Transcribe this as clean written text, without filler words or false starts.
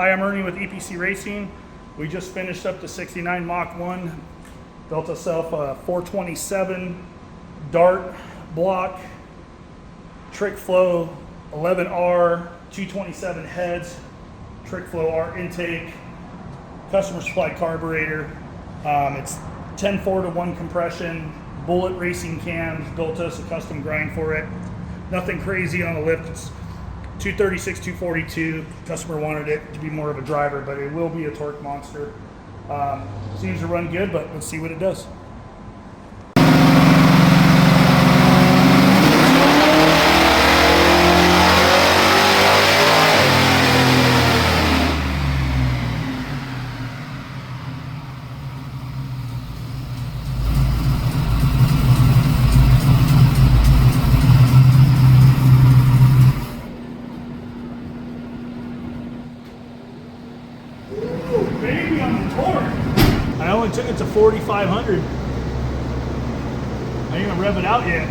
Hi, I'm Ernie with EPC Racing. We just finished up the 69 Mach 1. Built ourselves a 427 Dart block, trick flow 11R, 227 heads, trick flow R intake, customer supplied carburetor. It's 10-4-1 compression, bullet racing cams, built us a custom grind for it. Nothing crazy on the lift. It's 236, 242. Customer wanted it to be more of a driver, but it will be a torque monster. Seems to run good, but let's see what it does. Baby on the torque. I only took it to 4,500. I ain't gonna rev it out yet.